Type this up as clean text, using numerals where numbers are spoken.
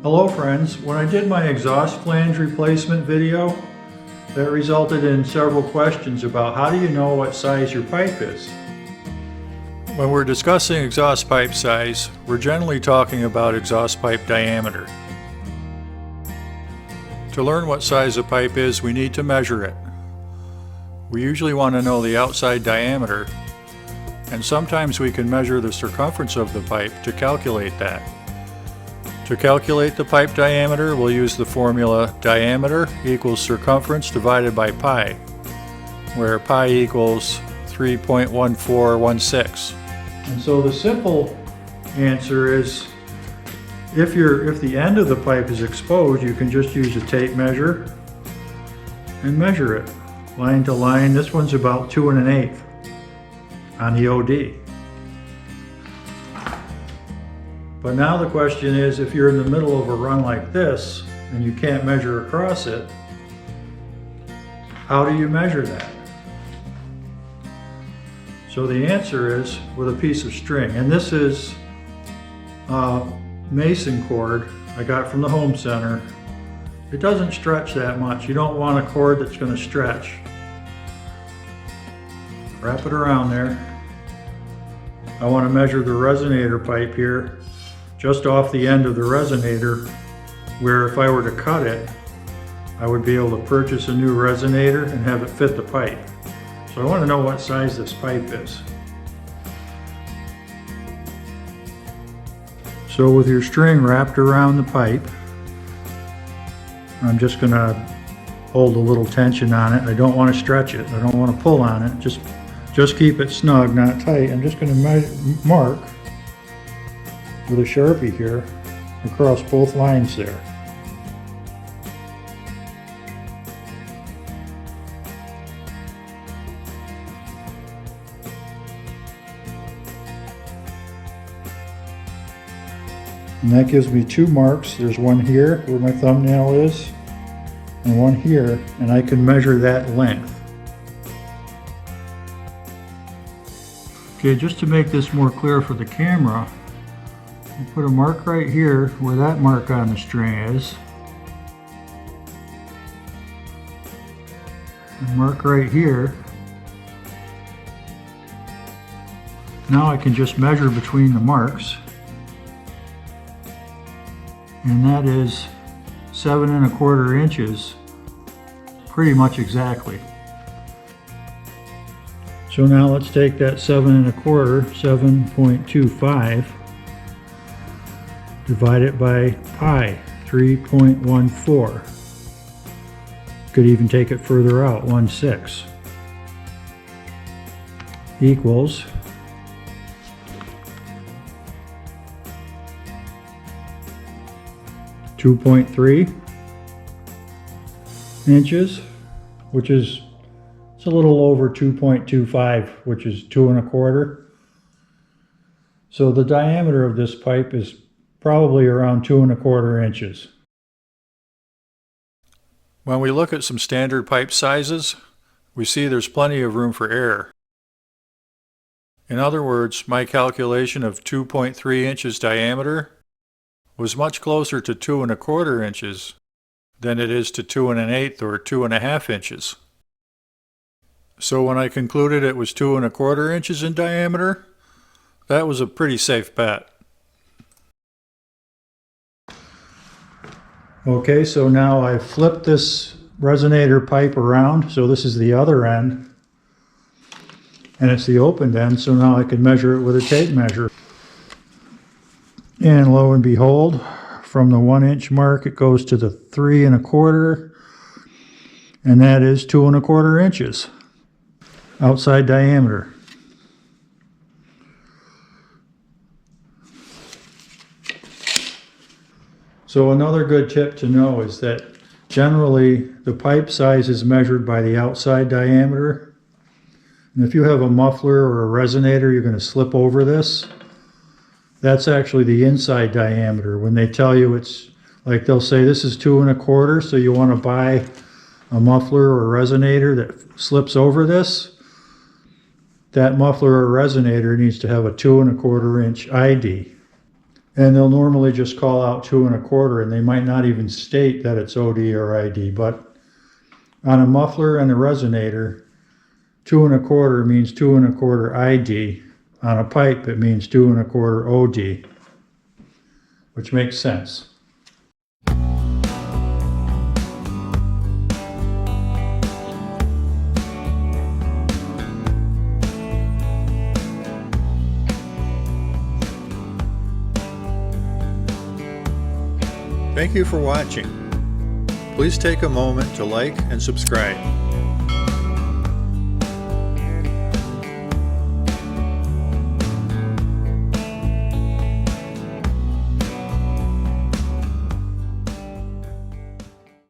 Hello friends, when I did my exhaust flange replacement video, that resulted in several questions about how do you know what size your pipe is. When we're discussing exhaust pipe size, we're generally talking about exhaust pipe diameter. To learn what size a pipe is, we need to measure it. We usually want to know the outside diameter, and sometimes we can measure the circumference of the pipe to calculate that. To calculate the pipe diameter, we'll use the formula diameter equals circumference divided by pi, where pi equals 3.1416. And so the simple answer is if the end of the pipe is exposed, you can just use a tape measure and measure it line to line. This one's about 2 1/8 on the OD. But now the question is, if you're in the middle of a run like this and you can't measure across it, how do you measure that? So the answer is with a piece of string. And this is mason cord I got from the home center. It doesn't stretch that much. You don't want a cord that's going to stretch. Wrap it around there. I want to measure the resonator pipe here, just off the end of the resonator, where if I were to cut it, I would be able to purchase a new resonator and have it fit the pipe. So I want to know what size this pipe is. So with your string wrapped around the pipe, I'm just going to hold a little tension on it. I don't want to stretch it. I don't want to pull on it. Just keep it snug, not tight. I'm just going to mark with a Sharpie here across both lines there. And that gives me 2 marks. There's one here where my thumbnail is and one here, and I can measure that length. Okay, just to make this more clear for the camera, I'll put a mark right here where that mark on the string is. A mark right here. Now I can just measure between the marks. And that is 7 1/4 inches, pretty much exactly. So now let's take that 7 1/4, 7.25, divide it by pi, 3.14. Could even take it further out, 1/6, equals 2.3 inches, which is it's a little over 2.25, which is 2 1/4. So the diameter of this pipe is probably around 2 1/4 inches. When we look at some standard pipe sizes, we see there's plenty of room for error. In other words, my calculation of 2.3 inches diameter was much closer to 2 1/4 inches than it is to 2 1/8 or 2 1/2 inches. So when I concluded it was 2 1/4 inches in diameter, that was a pretty safe bet. Okay, so now I've flipped this resonator pipe around, so this is the other end, and it's the opened end, so now I can measure it with a tape measure. And lo and behold, from the 1 inch mark it goes to the 3 1/4, and that is 2 1/4 inches outside diameter. So another good tip to know is that generally the pipe size is measured by the outside diameter. And if you have a muffler or a resonator, you're going to slip over this. That's actually the inside diameter. When they tell you it's, like they'll say this is 2 1/4, so you want to buy a muffler or a resonator that slips over this. That muffler or resonator needs to have a 2 1/4 inch ID. And they'll normally just call out 2 1/4, and they might not even state that it's OD or ID. But on a muffler and a resonator, 2 1/4 means 2 1/4 ID. On a pipe, it means 2 1/4 OD, which makes sense. Thank you for watching. Please take a moment to like and subscribe.